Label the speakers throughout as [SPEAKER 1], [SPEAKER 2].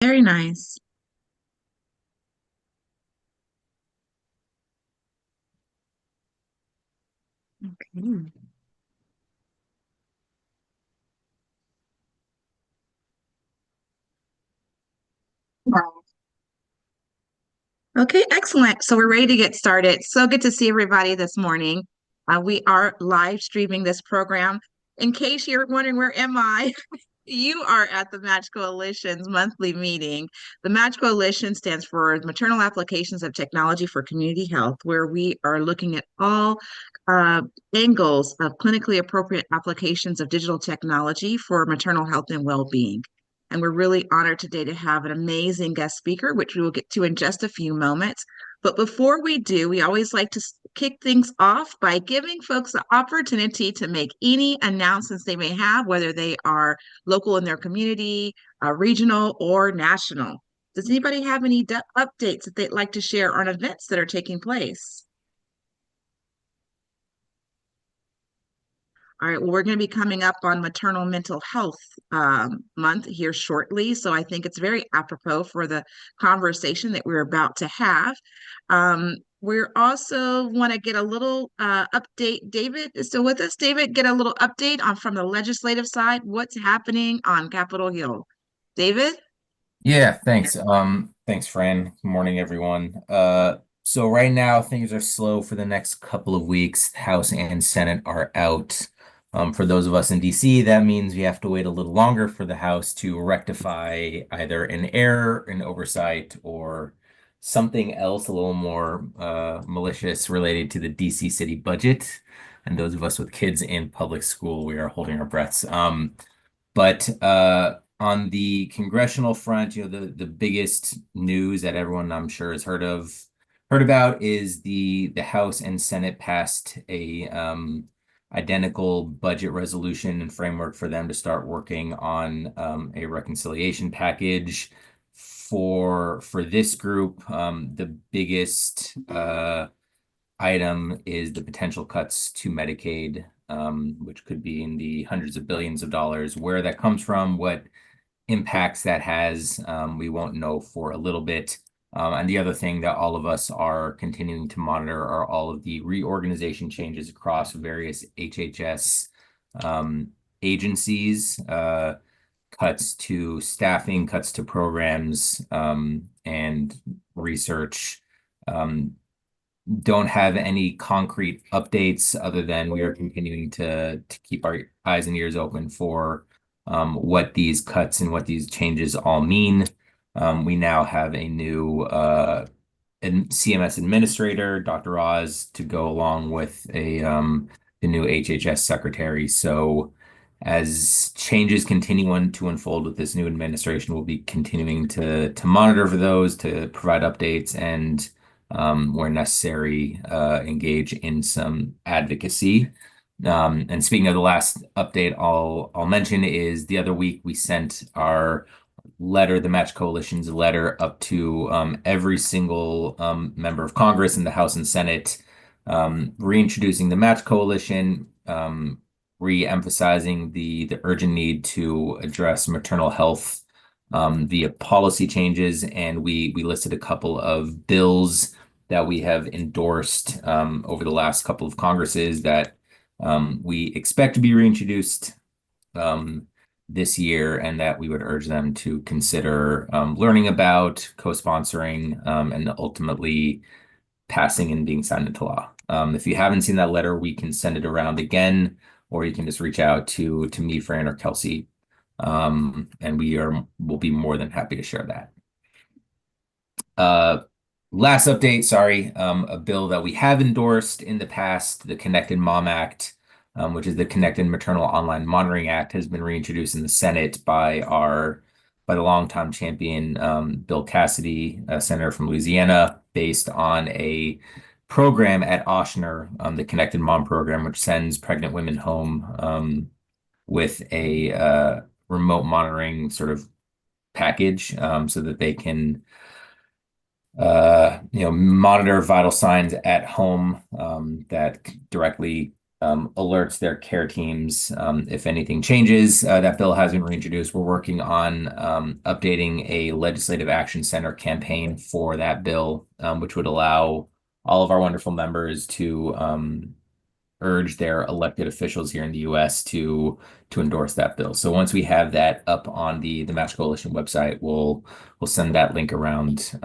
[SPEAKER 1] Very nice. Okay. Okay, excellent. So we're ready to get started. So good to see everybody this morning. We are live streaming this program. In case you're wondering, where am I? You are at the Match Coalition's monthly meeting. The Match Coalition stands for Maternal Applications of Technology for Community Health, where we are looking at all uh, angles of clinically appropriate applications of digital technology for maternal health and well-being. And we're really honored today to have an amazing guest speaker, which we will get to in just a few moments. But before we do, we always like to kick things off by giving folks the opportunity to make any announcements they may have, whether they are local in their community, regional, or national. Does anybody have any updates that they'd like to share on events that are taking place? All right, well, we're going to be coming up on Maternal Mental Health Month here shortly. So I think it's very apropos for the conversation that we're about to have. We're also want to get a little update. David is still with us. David, get a little update on from the legislative side, what's happening on Capitol Hill. David?
[SPEAKER 2] Yeah, thanks. Thanks, Fran. Good morning, everyone. So right now things are slow for the next couple of weeks. House and Senate are out. For those of us in DC, that means we have to wait a little longer for the House to rectify either an error, an oversight, or something else a little more malicious related to the DC city budget. And those of us with kids in public school, we are holding our breaths. But on the congressional front, the biggest news that everyone I'm sure has heard about is the House and Senate passed a identical budget resolution and framework for them to start working on a reconciliation package for this group. The biggest item is the potential cuts to Medicaid, which could be in the hundreds of billions of dollars. Where that comes from, what impacts that has, we won't know for a little bit. And the other thing that all of us are continuing to monitor are all of the reorganization changes across various HHS agencies, cuts to staffing, cuts to programs, and research. Don't have any concrete updates other than we are continuing to keep our eyes and ears open for what these cuts and what these changes all mean. We now have a new CMS administrator, Dr. Oz, to go along with the new HHS secretary. So as changes continue to unfold with this new administration, we'll be continuing to monitor for those, to provide updates, and where necessary, engage in some advocacy. And speaking of the last update, I'll mention is the other week we sent our letter, the Match Coalition's letter, up to every single member of Congress in the House and Senate, reintroducing the Match Coalition, re-emphasizing the urgent need to address maternal health via policy changes, and we listed a couple of bills that we have endorsed over the last couple of Congresses that we expect to be reintroduced this year, and that we would urge them to consider learning about, co-sponsoring, and ultimately passing and being signed into law. If you haven't seen that letter, we can send it around again, or you can just reach out to me, Fran, or Kelsey, and we'll be more than happy to share that. Last update, sorry, a bill that we have endorsed in the past, the Connected Mom Act, which is the Connected Maternal Online Monitoring Act, has been reintroduced in the Senate by the longtime champion, Bill Cassidy, a senator from Louisiana, based on a program at Ochsner, the Connected Mom program, which sends pregnant women home with a remote monitoring sort of package, so that they can monitor vital signs at home, that directly alerts their care teams if anything changes. That bill has been reintroduced. We're working on updating a legislative action center campaign for that bill, which would allow all of our wonderful members to urge their elected officials here in the U.S. to endorse that bill. So once we have that up on the Match Coalition website, we'll send that link around.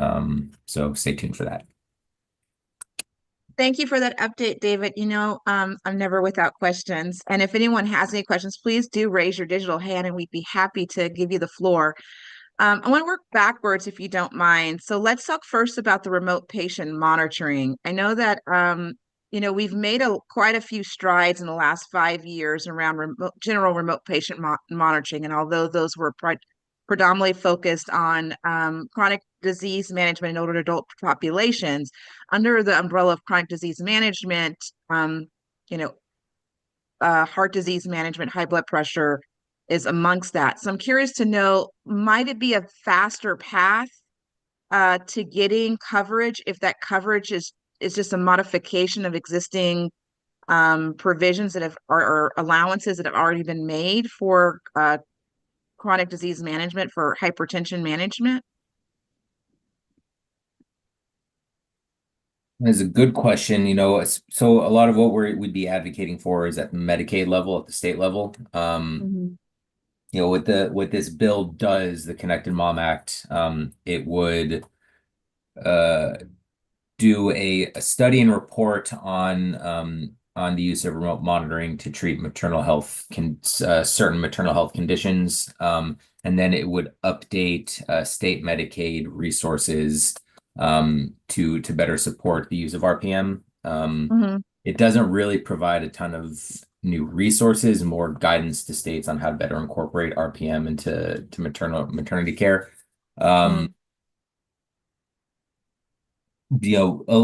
[SPEAKER 2] So stay tuned for that.
[SPEAKER 1] Thank you for that update, David. I'm never without questions. And if anyone has any questions, please do raise your digital hand and we'd be happy to give you the floor. I want to work backwards if you don't mind. So let's talk first about the remote patient monitoring. I know that we've made quite a few strides in the last 5 years around general remote patient monitoring, and although those were predominantly focused on chronic disease management in older adult populations, under the umbrella of chronic disease management, you know, heart disease management, high blood pressure is amongst that. So I'm curious to know, might it be a faster path to getting coverage if that coverage is just a modification of existing provisions that have or allowances that have already been made for chronic disease management, for hypertension management?
[SPEAKER 2] That's a good question. So a lot of what we'd be advocating for is at the Medicaid level, at the state level.
[SPEAKER 1] Mhm.
[SPEAKER 2] What this bill does, the Connected Mom Act, it would do a study and report on the use of remote monitoring to treat certain maternal health conditions, and then it would update state Medicaid resources to better support the use of RPM.
[SPEAKER 1] Mhm.
[SPEAKER 2] It doesn't really provide a ton of new resources, more guidance to states on how to better incorporate RPM into maternity care.
[SPEAKER 1] Mhm.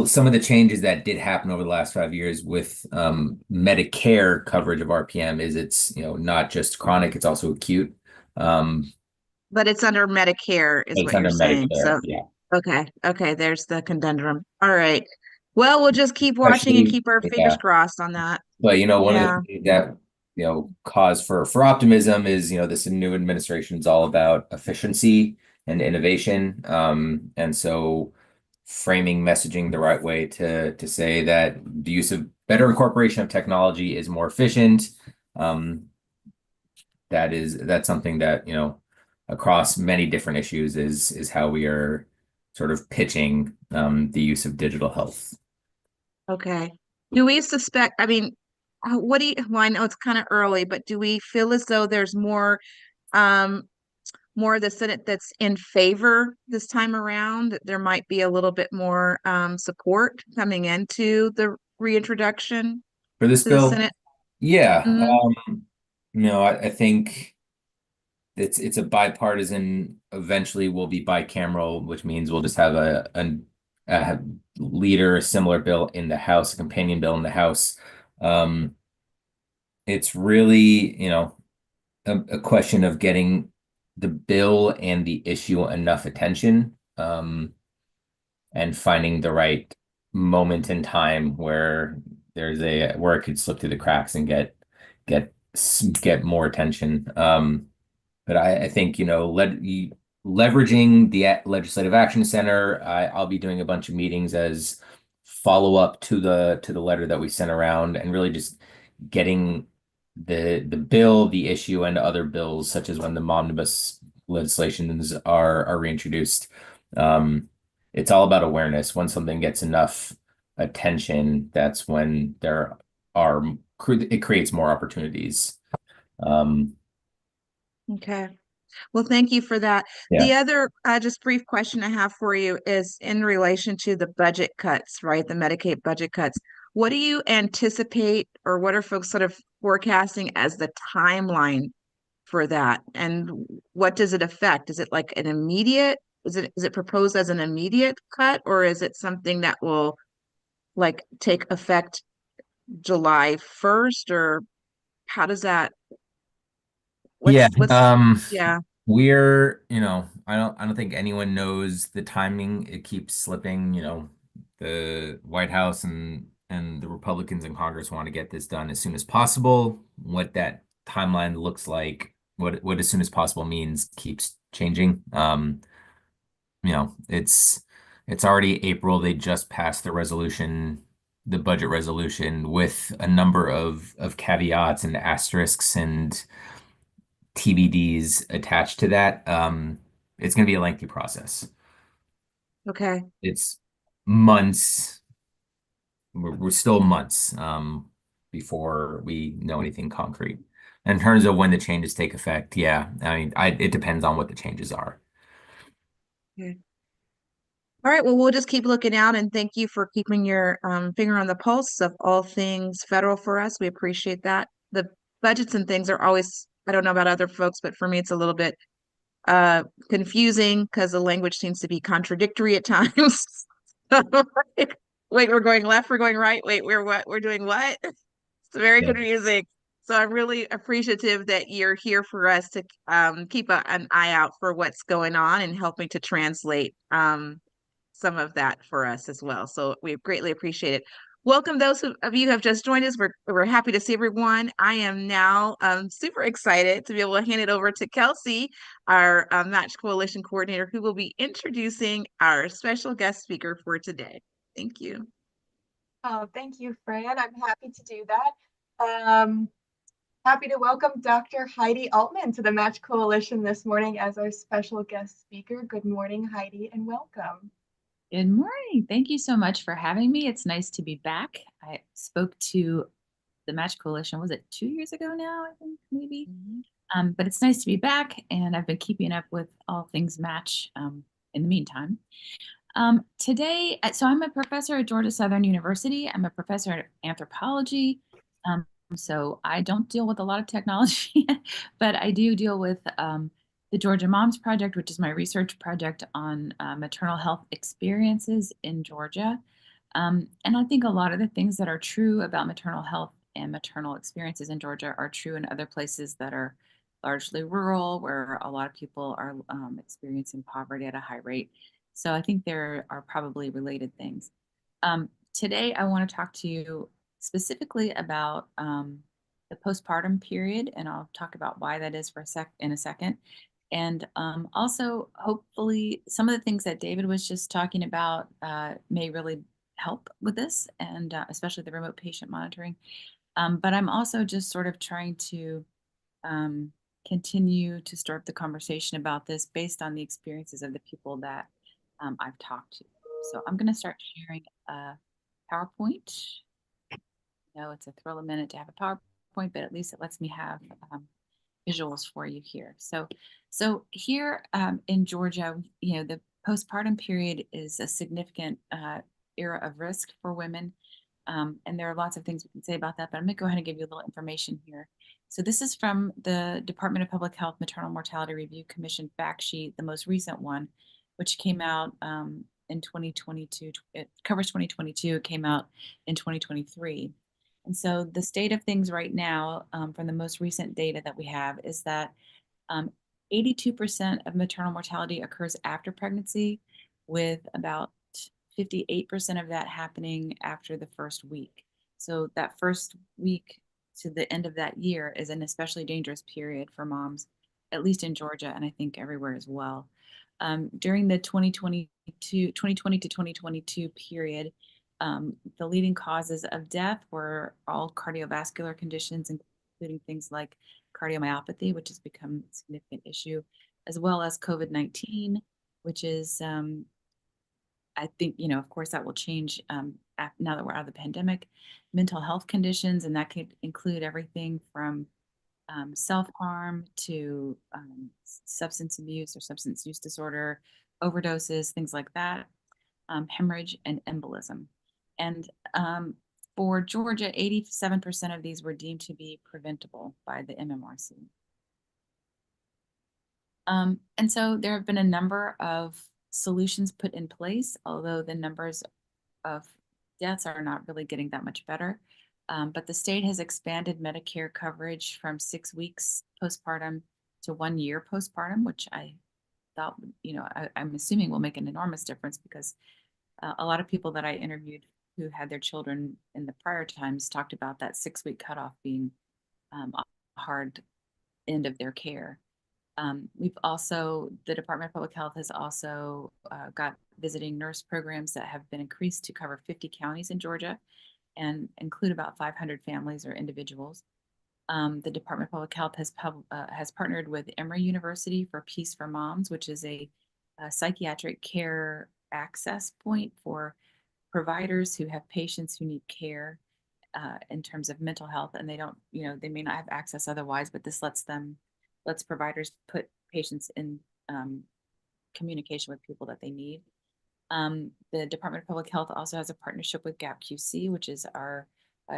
[SPEAKER 2] Some of the changes that did happen over the last 5 years with Medicare coverage of RPM is it's not just chronic, it's also acute.
[SPEAKER 1] But it's under Medicare, is
[SPEAKER 2] It's
[SPEAKER 1] what you're
[SPEAKER 2] under
[SPEAKER 1] saying.
[SPEAKER 2] Medicare,
[SPEAKER 1] So,
[SPEAKER 2] yeah.
[SPEAKER 1] okay, there's the conundrum. All right. Well, we'll just keep watching and
[SPEAKER 2] Especially,
[SPEAKER 1] keep our fingers
[SPEAKER 2] yeah.
[SPEAKER 1] crossed on that.
[SPEAKER 2] But one of the
[SPEAKER 1] Yeah.
[SPEAKER 2] things that cause for optimism is this new administration is all about efficiency and innovation. And so framing messaging the right way to say that the use of better incorporation of technology is more efficient. Um, that's something that across many different issues is how we are sort of pitching the use of digital health.
[SPEAKER 1] Okay. Do we suspect, I mean, well, I know it's kind of early, but do we feel as though there's um, more of the Senate that's in favor this time around, that there might be a little bit more support coming into the reintroduction
[SPEAKER 2] For this
[SPEAKER 1] to the
[SPEAKER 2] bill,
[SPEAKER 1] Senate?
[SPEAKER 2] yeah,
[SPEAKER 1] Hmm.
[SPEAKER 2] I think it's a bipartisan. Eventually, will be bicameral, which means we'll just have a leader, a similar bill in the House, a companion bill in the House. Um, it's really, a question of getting the bill and the issue enough attention, and finding the right moment in time where where it could slip through the cracks and get get more attention. But I think leveraging the Legislative Action Center. I'll be doing a bunch of meetings as follow up to the letter that we sent around, and really just getting the bill, the issue, and other bills, such as when the omnibus legislations are reintroduced. Um, it's all about awareness. When something gets enough attention, that's when are it creates more opportunities. Um,
[SPEAKER 1] Okay. Well, thank you for that.
[SPEAKER 2] yeah.
[SPEAKER 1] The other just brief question I have for you is in relation to the budget cuts, right? The Medicaid budget cuts. What do you anticipate, or what are folks sort of forecasting as the timeline for that? And what does it affect? Is it like an immediate, is it proposed as an immediate cut, or is it something that will like take effect July 1st, or how does that,
[SPEAKER 2] Yeah.
[SPEAKER 1] what's yeah.
[SPEAKER 2] I don't think anyone knows the timing. It keeps slipping, the White House and the Republicans in Congress want to get this done as soon as possible. What that timeline looks like, what as soon as possible means keeps changing. It's already April. They just passed the resolution, the budget resolution, with a number of caveats and asterisks and TBDs attached to that. It's going to be a lengthy process.
[SPEAKER 1] Okay.
[SPEAKER 2] It's months. We're still months before we know anything concrete. In terms of when the changes take effect, yeah, I mean, it depends on what the changes are.
[SPEAKER 1] Okay. All right, well, we'll just keep looking out and thank you for keeping your finger on the pulse of all things federal for us. We appreciate that. The budgets and things are always, I don't know about other folks, but for me, it's a little bit confusing because the language seems to be contradictory at times. So, like, wait, we're going left, we're going right. Wait, we're what? We're doing what? It's very
[SPEAKER 2] Yeah.
[SPEAKER 1] confusing. So I'm really appreciative that you're here for us to keep an eye out for what's going on and helping to translate some of that for us as well. So we greatly appreciate it. Welcome those of you who have just joined us. We're happy to see everyone. I am now super excited to be able to hand it over to Kelsey, our Match Coalition coordinator, who will be introducing our special guest speaker for today. Thank you.
[SPEAKER 3] Oh, thank you, Fran. I'm happy to do that. Happy to welcome Dr. Heidi Altman to the Match Coalition this morning as our special guest speaker. Good morning, Heidi, and welcome.
[SPEAKER 4] Good morning. Thank you so much for having me. It's nice to be back. I spoke to the Match Coalition, was it 2 years ago now, I think, maybe? But it's nice to be back, and I've been keeping up with all things Match in the meantime. Today, so I'm a professor at Georgia Southern University. I'm a professor of anthropology. So I don't deal with a lot of technology, but I do deal with the Georgia Moms Project, which is my research project on maternal health experiences in Georgia. And I think a lot of the things that are true about maternal health and maternal experiences in Georgia are true in other places that are largely rural, where a lot of people are experiencing poverty at a high rate. So I think there are probably related things. Today, I want to talk to you specifically about the postpartum period, and I'll talk about why that is in a second. And also, hopefully, some of the things that David was just talking about may really help with this, and especially the remote patient monitoring. But I'm also just sort of trying to continue to start the conversation about this based on the experiences of the people that I've talked to. So I'm going to start sharing a PowerPoint. No, it's a thrill a minute to have a PowerPoint, but at least it lets me have visuals for you here. So here in Georgia, the postpartum period is a significant era of risk for women. And there are lots of things we can say about that, but I'm going to go ahead and give you a little information here. So this is from the Department of Public Health Maternal Mortality Review Commission fact sheet, the most recent one, which came out in 2022. It covers 2022. It came out in 2023. And so the state of things right now, from the most recent data that we have, is that 82% of maternal mortality occurs after pregnancy, with about 58% of that happening after the first week. So that first week to the end of that year is an especially dangerous period for moms, at least in Georgia, and I think everywhere as well. During the 2020 to 2022 period, the leading causes of death were all cardiovascular conditions, including things like cardiomyopathy, which has become a significant issue, as well as COVID-19, which is, I think, of course, that will change now that we're out of the pandemic. Mental health conditions, and that could include everything from self-harm to substance abuse or substance use disorder, overdoses, things like that, hemorrhage and embolism. And for Georgia, 87% of these were deemed to be preventable by the MMRC. And so there have been a number of solutions put in place, although the numbers of deaths are not really getting that much better. But the state has expanded Medicare coverage from 6 weeks postpartum to 1 year postpartum, which I thought, I'm assuming will make an enormous difference, because a lot of people that I interviewed who had their children in the prior times talked about that 6-week cutoff being a hard end of their care. The Department of Public Health has also got visiting nurse programs that have been increased to cover 50 counties in Georgia and include about 500 families or individuals. The Department of Public Health has partnered with Emory University for Peace for Moms, which is a psychiatric care access point for providers who have patients who need care in terms of mental health, and they don't, they may not have access otherwise, but this lets providers put patients in communication with people that they need. The Department of Public Health also has a partnership with GAP-QC, which is our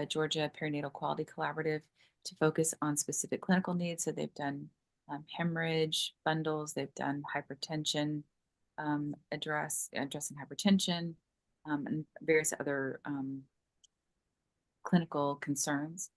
[SPEAKER 4] Georgia Perinatal Quality Collaborative, to focus on specific clinical needs. So they've done hemorrhage bundles, they've done hypertension, addressing hypertension, and various other clinical concerns.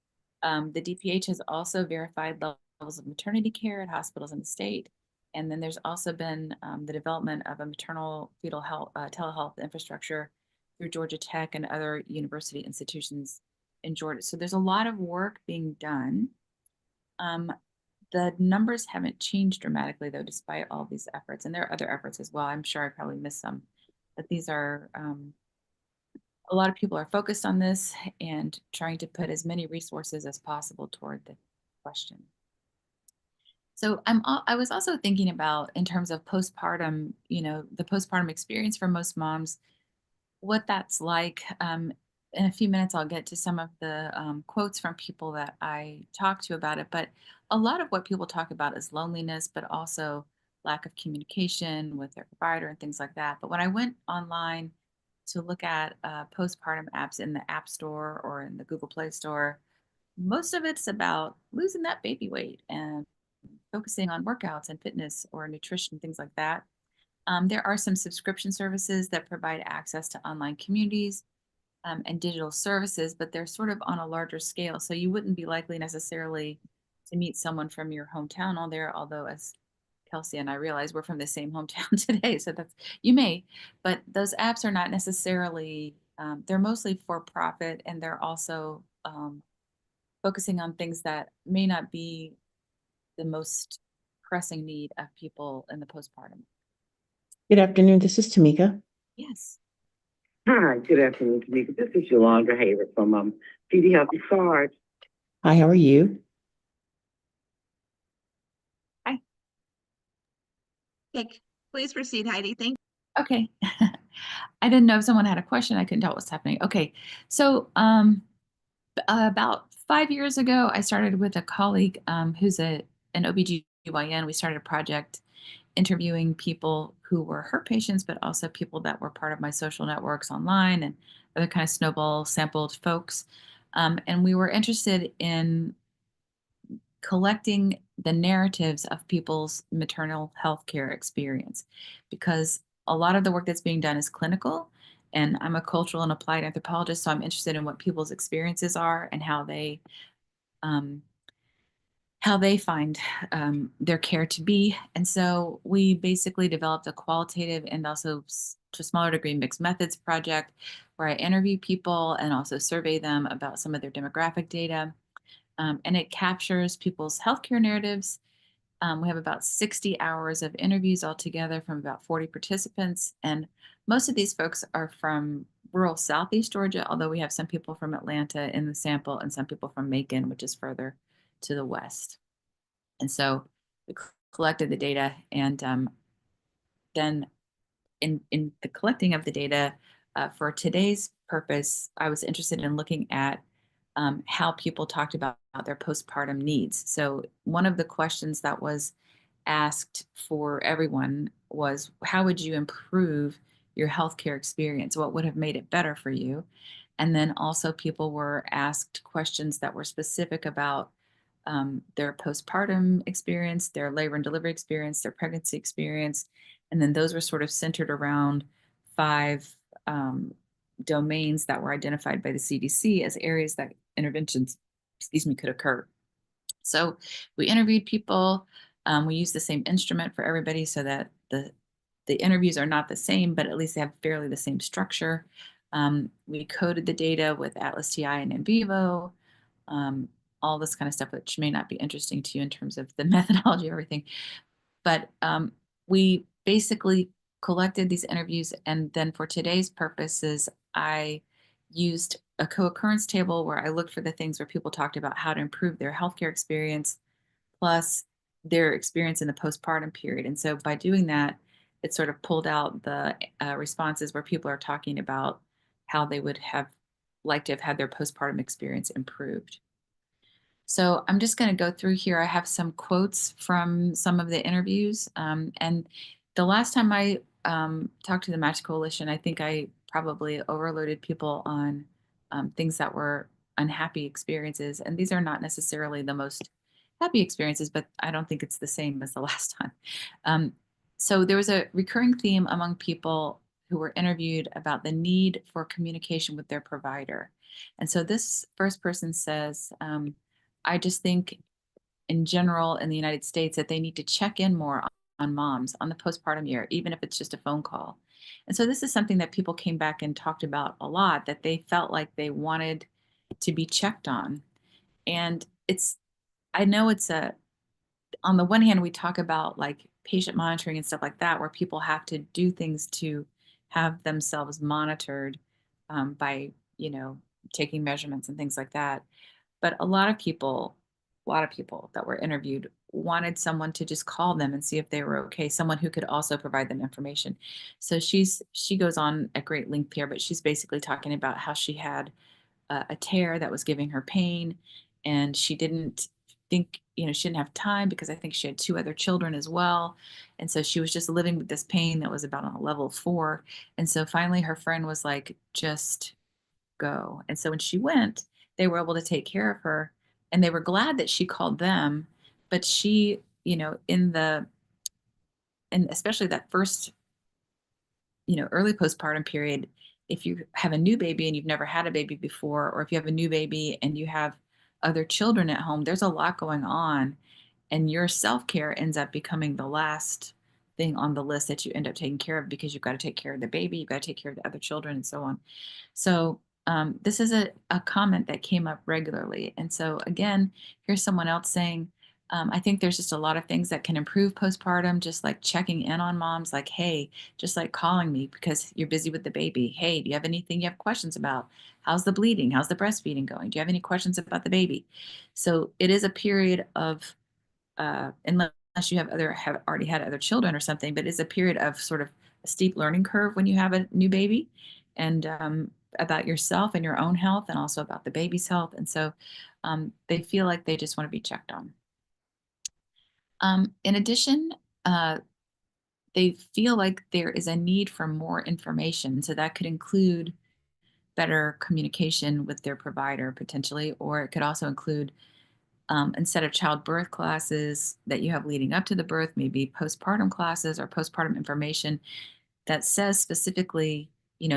[SPEAKER 4] The DPH has also verified levels of maternity care at hospitals in the state. And then there's also been the development of a maternal fetal health telehealth infrastructure through Georgia Tech and other university institutions in Georgia. So there's a lot of work being done. The numbers haven't changed dramatically, though, despite all these efforts. And there are other efforts as well. I'm sure I probably missed some, but these are a lot of people are focused on this and trying to put as many resources as possible toward the question. So I was also thinking about, in terms of postpartum, the postpartum experience for most moms, what that's like. In a few minutes, I'll get to some of the quotes from people that I talked to about it. But a lot of what people talk about is loneliness, but also lack of communication with their provider and things like that. But when I went online to look at postpartum apps in the App Store or in the Google Play Store, most of it's about losing that baby weight and focusing on workouts and fitness or nutrition, things like that. There are some subscription services that provide access to online communities and digital services, but they're sort of on a larger scale. So you wouldn't be likely necessarily to meet someone from your hometown on there, although, as Kelsey and I realize, we're from the same hometown today. So you may, but those apps are not necessarily, they're mostly for profit, and they're also focusing on things that may not be the most pressing need of people in the postpartum.
[SPEAKER 5] Good afternoon. This is Tamika.
[SPEAKER 4] Yes.
[SPEAKER 6] Hi, good afternoon, Tamika. This is Yolanda Haver from PD Healthy Sarge.
[SPEAKER 5] Hi, how are you?
[SPEAKER 4] Hi.
[SPEAKER 1] Okay, please proceed, Heidi. Thank
[SPEAKER 4] Okay. I didn't know if someone had a question. I couldn't tell what was happening. Okay. So about 5 years ago, I started with a colleague who's an OBGYN. We started a project interviewing people who were her patients, but also people that were part of my social networks online and other kind of snowball sampled folks. And we were interested in collecting the narratives of people's maternal health care experience, because a lot of the work that's being done is clinical, and I'm a cultural and applied anthropologist, so I'm interested in what people's experiences are and how they find their care to be. And so we basically developed a qualitative and also, to a smaller degree, mixed methods project where I interview people and also survey them about some of their demographic data. And it captures people's healthcare narratives. We have about 60 hours of interviews altogether from about 40 participants. And most of these folks are from rural Southeast Georgia, although we have some people from Atlanta in the sample and some people from Macon, which is further to the west. And so we collected the data, and then in the collecting of the data for today's purpose, I was interested in looking at how people talked about their postpartum needs. So one of the questions that was asked for everyone was, how would you improve your healthcare experience? What would have made it better for you? And then also people were asked questions that were specific about their postpartum experience, their labor and delivery experience, their pregnancy experience. And then those were sort of centered around 5 domains that were identified by the CDC as areas that interventions, could occur. So we interviewed people. We used the same instrument for everybody so that the interviews are not the same, but at least they have fairly the same structure. We coded the data with Atlas TI and NVivo, all this kind of stuff, which may not be interesting to you in terms of the methodology or everything. But we basically collected these interviews, and then for today's purposes, I used a co-occurrence table where I looked for the things where people talked about how to improve their healthcare experience, plus their experience in the postpartum period. And so by doing that, it sort of pulled out the responses where people are talking about how they would have liked to have had their postpartum experience improved. So I'm just going to go through here. I have some quotes from some of the interviews. And the last time I talked to the Match Coalition, I think I probably overloaded people on things that were unhappy experiences. And these are not necessarily the most happy experiences, but I don't think it's the same as the last time. So there was a recurring theme among people who were interviewed about the need for communication with their provider. And so this first person says, I just think in general in the United States that they need to check in more on moms on the postpartum year, even if it's just a phone call. And so this is something that people came back and talked about a lot, that they felt like they wanted to be checked on. And I know on the one hand, we talk about like patient monitoring and stuff like that, where people have to do things to have themselves monitored by, taking measurements and things like that. But a lot of people that were interviewed wanted someone to just call them and see if they were okay, someone who could also provide them information. So she goes on at great length here, but she's basically talking about how she had a tear that was giving her pain, and she didn't think, she didn't have time because I think she had 2 other children as well. And so she was just living with this pain that was about on a level 4. And so finally her friend was like, just go. And so when she went, they were able to take care of her, and they were glad that she called them. But she, and especially that first, early postpartum period, if you have a new baby and you've never had a baby before, or if you have a new baby and you have other children at home, there's a lot going on, and your self-care ends up becoming the last thing on the list that you end up taking care of, because you've got to take care of the baby, you've got to take care of the other children, and so on. So this is a comment that came up regularly. And so again, here's someone else saying, I think there's just a lot of things that can improve postpartum, just like checking in on moms, like, hey, just like calling me because you're busy with the baby. Hey, do you have anything you have questions about? How's the bleeding? How's the breastfeeding going? Do you have any questions about the baby? So it is a period of, unless you have already had other children or something, but it's a period of sort of a steep learning curve when you have a new baby, and about yourself and your own health, and also about the baby's health. And so they feel like they just want to be checked on. In addition, they feel like there is a need for more information. So that could include better communication with their provider potentially, or it could also include, instead of childbirth classes that you have leading up to the birth, maybe postpartum classes or postpartum information that says specifically,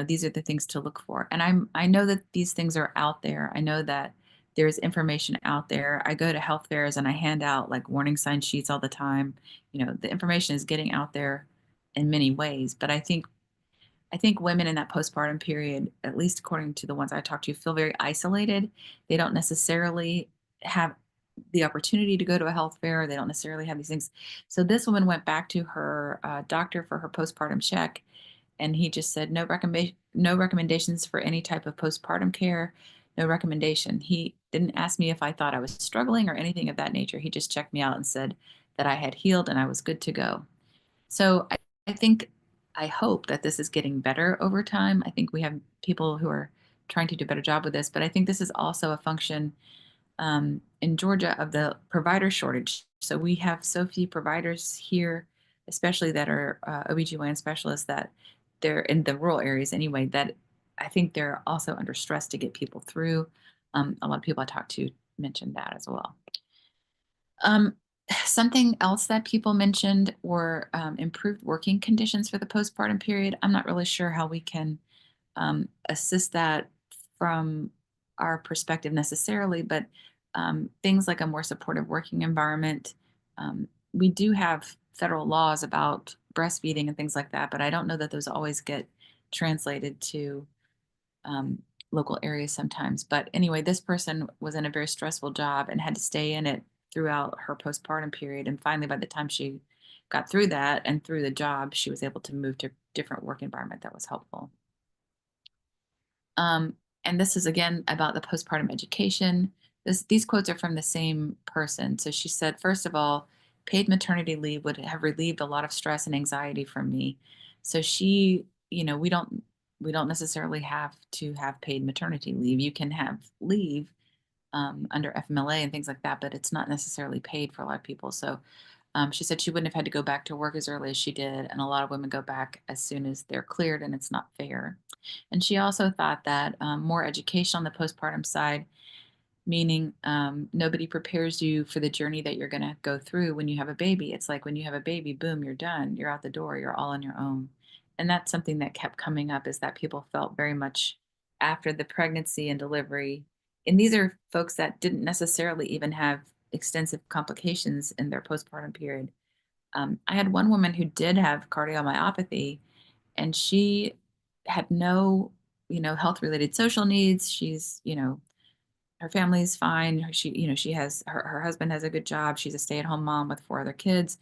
[SPEAKER 4] these are the things to look for. And I know that these things are out there. I know that there's information out there. I go to health fairs and I hand out like warning sign sheets all the time. The information is getting out there in many ways, but I think women in that postpartum period, at least according to the ones I talked to, feel very isolated. They don't necessarily have the opportunity to go to a health fair. They don't necessarily have these things. So this woman went back to her doctor for her postpartum check, and he just said, no recommendations for any type of postpartum care, no recommendation. He didn't ask me if I thought I was struggling or anything of that nature. He just checked me out and said that I had healed and I was good to go. So I hope that this is getting better over time. I think we have people who are trying to do a better job with this, but I think this is also a function in Georgia of the provider shortage. So we have so few providers here, especially that are OBGYN specialists, that they're in the rural areas anyway, that I think they're also under stress to get people through. A lot of people I talked to mentioned that as well. Something else that people mentioned were improved working conditions for the postpartum period. I'm not really sure how we can assist that from our perspective necessarily, but things like a more supportive working environment. We do have federal laws about breastfeeding and things like that, but I don't know that those always get translated to local areas sometimes. But anyway, this person was in a very stressful job and had to stay in it throughout her postpartum period. And finally, by the time she got through that and through the job, she was able to move to a different work environment that was helpful. And this is again about the postpartum education. These quotes are from the same person. So she said, first of all, paid maternity leave would have relieved a lot of stress and anxiety from me. So she, we don't necessarily have to have paid maternity leave. You can have leave under FMLA and things like that, but it's not necessarily paid for a lot of people. So she said she wouldn't have had to go back to work as early as she did. And a lot of women go back as soon as they're cleared, and it's not fair. And she also thought that more education on the postpartum side, meaning nobody prepares you for the journey that you're going to go through when you have a baby. It's like when you have a baby, boom, you're done. You're out the door. You're all on your own. And that's something that kept coming up, is that people felt very much after the pregnancy and delivery. And these are folks that didn't necessarily even have extensive complications in their postpartum period. I had one woman who did have cardiomyopathy, and she had no, health related social needs. She's, her family's fine. She has her husband has a good job. She's a stay-at-home mom with 4 other kids,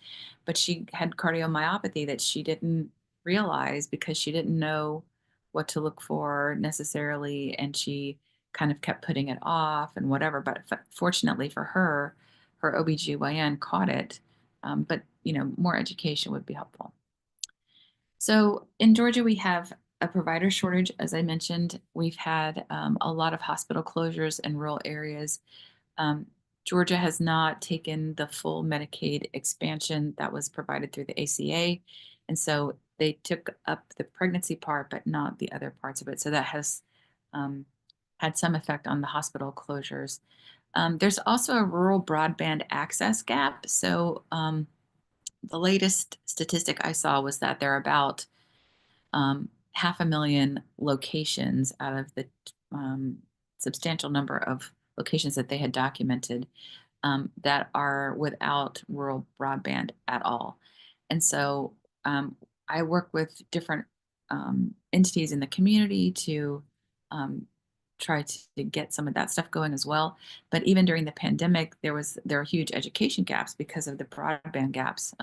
[SPEAKER 4] but she had cardiomyopathy that she didn't realize because she didn't know what to look for necessarily, and she kind of kept putting it off and whatever. But fortunately for her, her OBGYN caught it. But more education would be helpful. So in Georgia, we have a provider shortage. As I mentioned, we've had a lot of hospital closures in rural areas. Georgia has not taken the full Medicaid expansion that was provided through the ACA. And so they took up the pregnancy part, but not the other parts of it. So that has had some effect on the hospital closures. There's also a rural broadband access gap. So the latest statistic I saw was that there are about 500,000 locations out of the substantial number of locations that they had documented that are without rural broadband at all. And so I work with different entities in the community to try to get some of that stuff going as well. But even during the pandemic, there are huge education gaps because of the broadband gaps.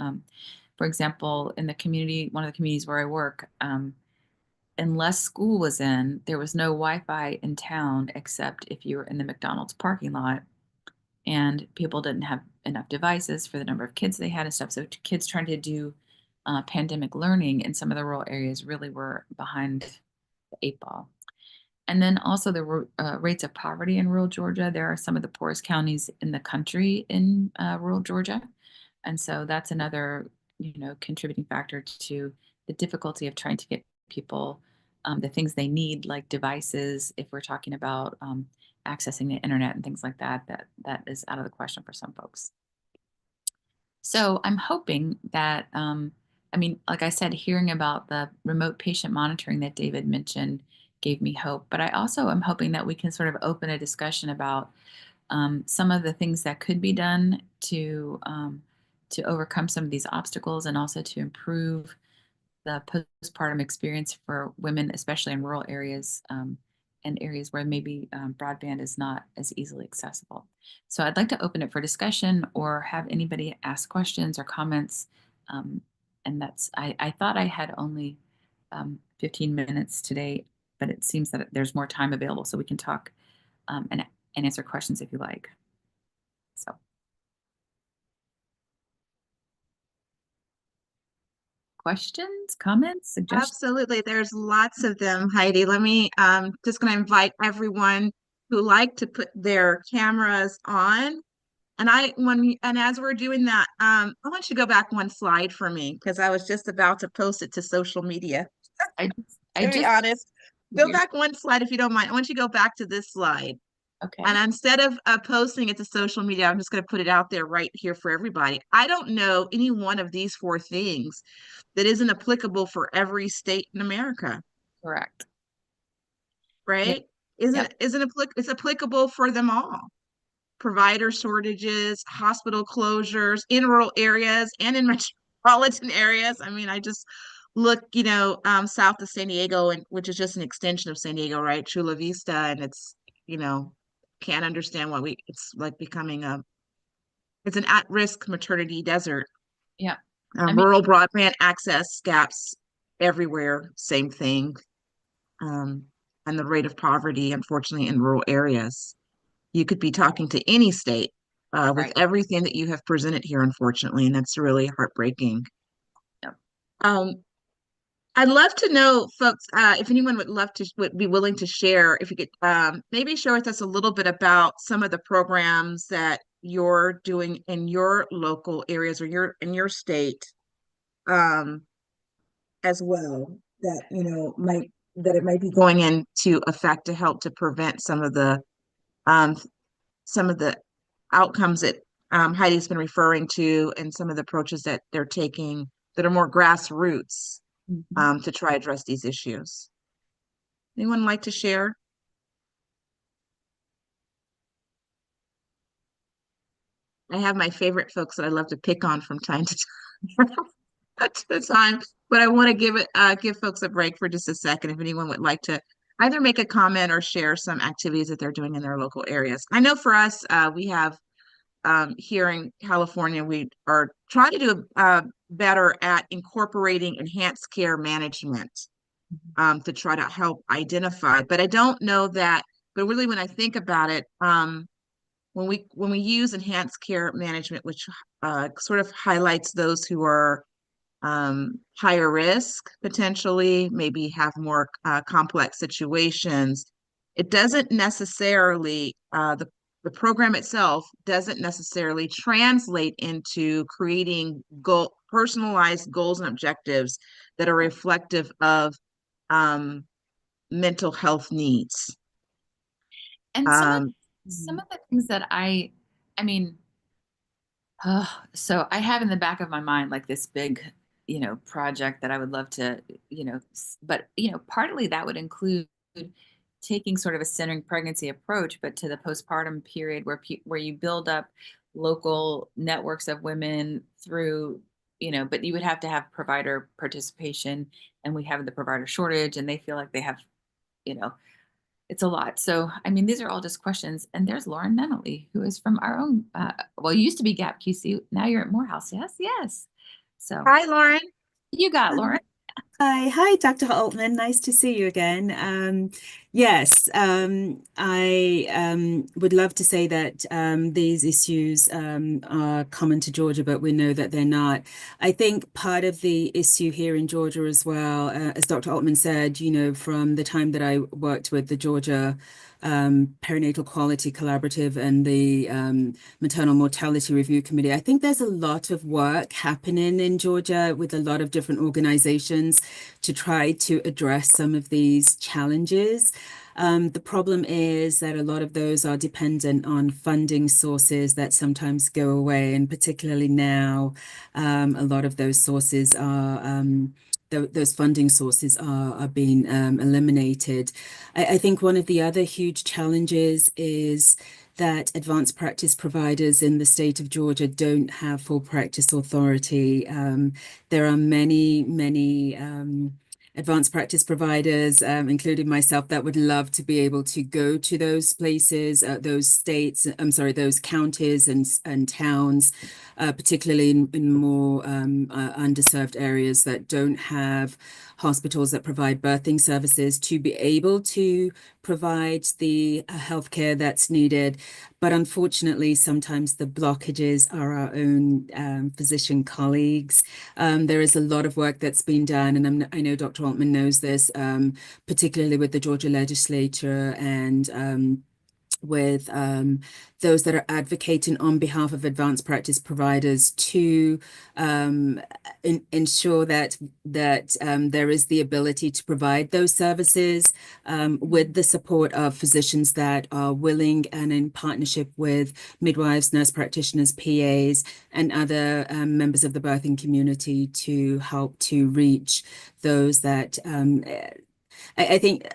[SPEAKER 4] For example, in the community, one of the communities where I work, unless school was in, there was no Wi-Fi in town except if you were in the McDonald's parking lot, and people didn't have enough devices for the number of kids they had and stuff. So kids trying to do pandemic learning in some of the rural areas really were behind the 8 ball. And then also the rates of poverty in rural Georgia. There are some of the poorest counties in the country in rural Georgia. And so that's another, contributing factor to the difficulty of trying to get people the things they need, like devices, if we're talking about accessing the internet and things like that, that is out of the question for some folks. So I'm hoping that, like I said, hearing about the remote patient monitoring that David mentioned gave me hope, but I also am hoping that we can sort of open a discussion about some of the things that could be done to overcome some of these obstacles, and also to improve the postpartum experience for women, especially in rural areas and areas where maybe broadband is not as easily accessible. So I'd like to open it for discussion or have anybody ask questions or comments. And that's, I thought I had only 15 minutes today, but it seems that there's more time available, so we can talk and answer questions if you like. So. Questions, comments, suggestions?
[SPEAKER 1] Absolutely. There's lots of them, Heidi. Let me just going to invite everyone who like to put their cameras on. And as we're doing that, I want you to go back one slide for me, because I was just about to post it to social media.
[SPEAKER 4] I
[SPEAKER 1] To be honest, go back one slide if you don't mind. I want you to go back to this slide.
[SPEAKER 4] Okay.
[SPEAKER 1] And instead of posting it to social media, I'm just going to put it out there right here for everybody. I don't know any one of these 4 things that isn't applicable for every state in America.
[SPEAKER 4] Correct.
[SPEAKER 1] Right?
[SPEAKER 4] Yep.
[SPEAKER 1] It's applicable for them all. Provider shortages, hospital closures in rural areas and in metropolitan areas. I mean, I just look, south of San Diego, and which is just an extension of San Diego, right? Chula Vista, and it's, can't understand why it's like becoming it's an at-risk maternity desert.
[SPEAKER 4] Yeah. I mean,
[SPEAKER 1] Rural broadband access gaps everywhere, same thing. And the rate of poverty, unfortunately, in rural areas. You could be talking to any state with
[SPEAKER 4] right.
[SPEAKER 1] everything that you have presented here, unfortunately, and that's really heartbreaking.
[SPEAKER 4] Yep.
[SPEAKER 1] I'd love to know, folks, if anyone would be willing to share, if you could maybe share with us a little bit about some of the programs that you're doing in your local areas or in your state, as well, that it might be going into effect to help to prevent um, some of the outcomes that Heidi's been referring to, and some of the approaches that they're taking that are more grassroots to try address these issues. Anyone like to share? I have my favorite folks that I love to pick on from time to time, but I want to give folks a break for just a second if anyone would like to either make a comment or share some activities that they're doing in their local areas. I know for us, we have here in California, we are trying to do better at incorporating enhanced care management to try to help identify. But I don't know that, but really when I think about it, when we use enhanced care management, which sort of highlights those who are higher risk, potentially, maybe have more complex situations, it doesn't necessarily, the program itself doesn't necessarily translate into creating personalized goals and objectives that are reflective of mental health needs.
[SPEAKER 4] And some of the things that I mean, so I have in the back of my mind like this big, project that I would love to, but partly that would include taking sort of a centering pregnancy approach, but to the postpartum period where you build up local networks of women through, but you would have to have provider participation, and we have the provider shortage, and they feel like they have, it's a lot. So, I mean, these are all just questions. And there's Lauren Nunnally, who is from our own, well, you used to be GAP QC. Now you're at Morehouse. Yes, yes. So,
[SPEAKER 1] Hi, Lauren.
[SPEAKER 4] You got Lauren.
[SPEAKER 7] Hi, Dr. Altman. Nice to see you again. Yes, I would love to say that these issues are common to Georgia, but we know that they're not. I think part of the issue here in Georgia as well, as Dr. Altman said, from the time that I worked with the Georgia Perinatal Quality Collaborative and the Maternal Mortality Review Committee. I think there's a lot of work happening in Georgia with a lot of different organizations to try to address some of these challenges. The problem is that a lot of those are dependent on funding sources that sometimes go away, and particularly now, a lot of those sources are those funding sources are being eliminated. I think one of the other huge challenges is that advanced practice providers in the state of Georgia don't have full practice authority. There are many advanced practice providers, including myself, that would love to be able to go to those places, those states, those counties and towns, particularly in more underserved areas that don't have hospitals that provide birthing services, to be able to provide the healthcare that's needed. But unfortunately, sometimes the blockages are our own physician colleagues. There is a lot of work that's been done, and I know Dr. Altman knows this, particularly with the Georgia legislature and with those that are advocating on behalf of advanced practice providers to ensure that there is the ability to provide those services with the support of physicians that are willing and in partnership with midwives, nurse practitioners, PAs, and other members of the birthing community to help to reach those that I think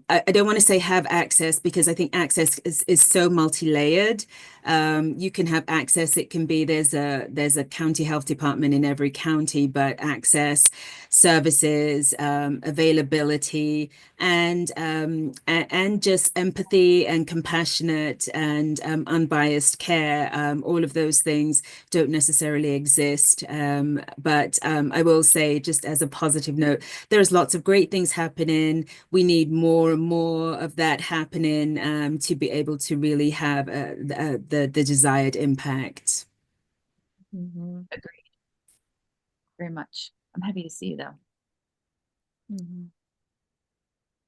[SPEAKER 7] I don't want to say have access, because I think access is so multi-layered. You can have access. It can be there's a county health department in every county, but access, services, availability, and just empathy and compassionate and unbiased care. All of those things don't necessarily exist. But I will say, just as a positive note, there's lots of great things happening. We need more and more of that happening to be able to really have the desired impact.
[SPEAKER 1] Mhm.
[SPEAKER 4] Agreed. Very much. I'm happy to see you though.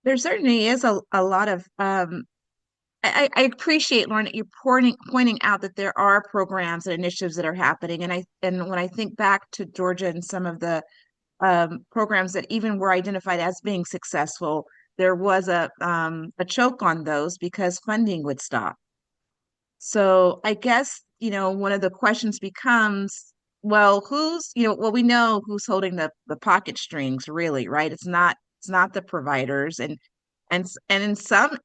[SPEAKER 1] There certainly is a lot of I appreciate, Lauren, that you're pointing out that there are programs and initiatives that are happening. And when I think back to Georgia and some of the programs that even were identified as being successful, there was a choke on those because funding would stop. So I guess, one of the questions becomes, well, we know who's holding the pocket strings, really, right? It's not the providers, and in some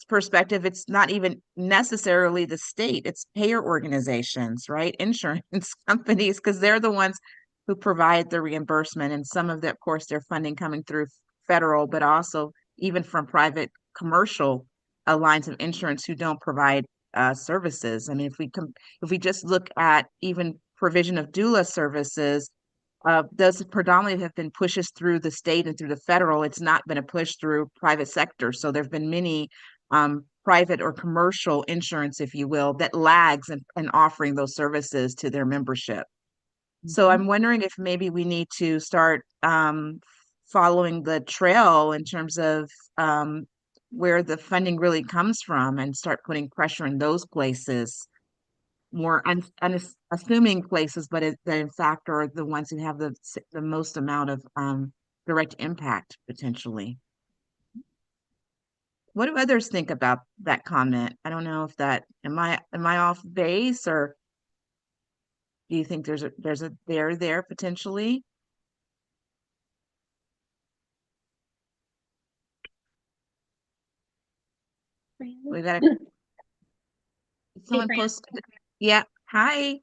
[SPEAKER 1] perspective, it's not even necessarily the state, it's payer organizations, right? Insurance companies, because they're the ones who provide the reimbursement, and some of the, of course, their funding coming through federal, but also even from private commercial lines of insurance who don't provide services. I mean, if we just look at even provision of doula services, those predominantly have been pushes through the state and through the federal. It's not been a push through private sector. So there've been many private or commercial insurance, if you will, that lags in offering those services to their membership. So I'm wondering if maybe we need to start following the trail in terms of where the funding really comes from and start putting pressure in those places, more unassuming places, but that in fact are the ones who have the most amount of direct impact potentially. What do others think about that comment? I don't know if am I off base, or do you think there's a there potentially? We got someone
[SPEAKER 8] Fran.
[SPEAKER 1] post. Yeah. Hi.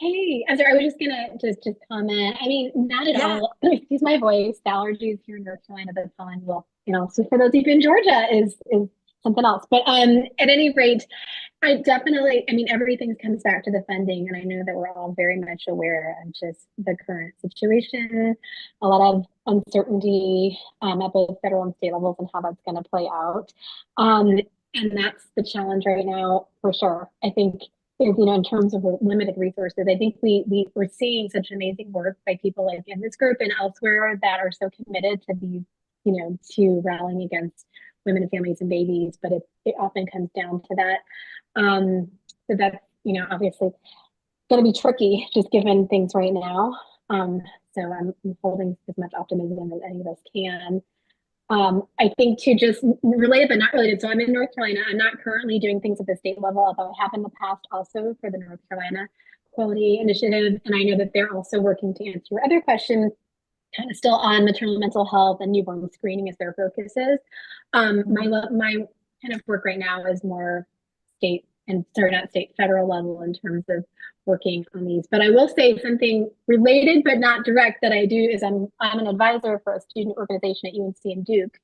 [SPEAKER 8] Hey, I'm sorry, I was just gonna just comment. I mean, not at
[SPEAKER 1] Yeah.
[SPEAKER 8] all. Excuse my voice. The allergies here in North Carolina, the pollen, well, so for those of you in Georgia is something else. But at any rate, I mean, everything comes back to the funding, and I know that we're all very much aware of just the current situation, a lot of uncertainty at both federal and state levels and how that's going to play out. And that's the challenge right now for sure. I think is, in terms of limited resources, I think we're seeing such amazing work by people like in this group and elsewhere that are so committed to these, to rallying against women and families and babies, but it often comes down to that. So that's, obviously going to be tricky just given things right now. So I'm holding as much optimism as any of us can. I think to just related but not related. So I'm in North Carolina. I'm not currently doing things at the state level, although I have in the past also for the North Carolina Quality Initiative. And I know that they're also working to answer your other questions, kind of still on maternal mental health and newborn screening as their focuses. My kind of work right now is more federal level in terms of working on these. But I will say something related but not direct that I do is I'm an advisor for a student organization at UNC and Duke.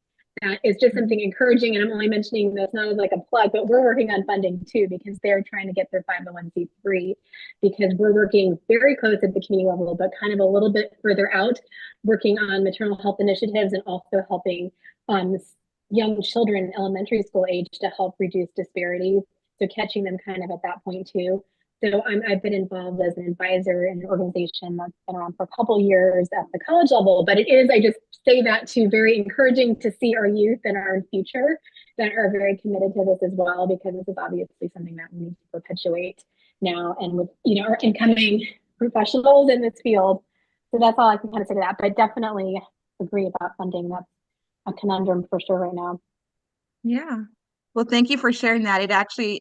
[SPEAKER 8] It's just something encouraging, and I'm only mentioning this not as like a plug, but we're working on funding too because they're trying to get their 501c3 because we're working very close at the community level, but kind of a little bit further out, working on maternal health initiatives and also helping young children in elementary school age to help reduce disparities. So catching them kind of at that point too. So I've been involved as an advisor in an organization that's been around for a couple of years at the college level, but I just say that too, very encouraging to see our youth and our future that are very committed to this as well, because this is obviously something that we need to perpetuate now and with, our incoming professionals in this field. So that's all I can kind of say to that, but definitely agree about funding. That's a conundrum for sure right now.
[SPEAKER 1] Yeah. Well, thank you for sharing that. It actually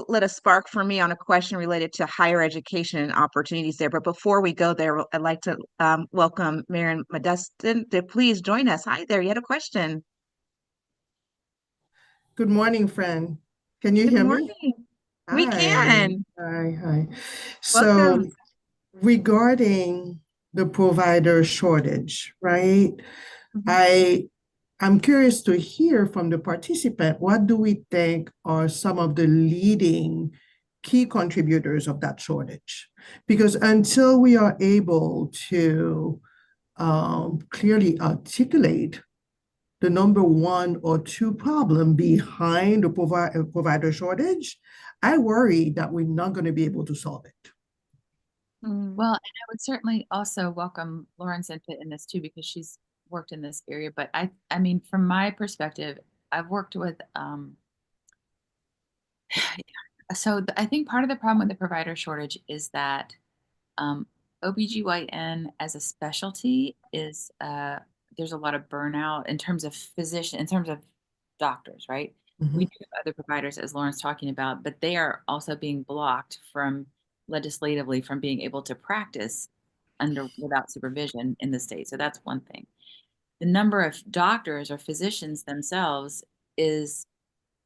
[SPEAKER 1] lit a spark for me on a question related to higher education and opportunities there. But before we go there, I'd like to welcome Marion Modestin to please join us. Hi there, you had a question.
[SPEAKER 9] Good morning, friend. Can you
[SPEAKER 1] Good
[SPEAKER 9] hear me?
[SPEAKER 1] morning. We
[SPEAKER 9] Hi.
[SPEAKER 1] can.
[SPEAKER 9] Hi.
[SPEAKER 1] Welcome.
[SPEAKER 9] So regarding the provider shortage, right? I'm curious to hear from the participant, what do we think are some of the leading key contributors of that shortage? Because until we are able to clearly articulate the number one or two problem behind the provider shortage, I worry that we're not going to be able to solve it.
[SPEAKER 4] Well, and I would certainly also welcome Lauren's input in this too, because she's worked in this area. But I mean, from my perspective, I've worked with, I think part of the problem with the provider shortage is that OBGYN as a specialty is, there's a lot of burnout in terms of in terms of doctors, right? We do have other providers, as Lauren's talking about, but they are also being blocked from legislatively from being able to practice without supervision in the state. So that's one thing. The number of doctors or physicians themselves is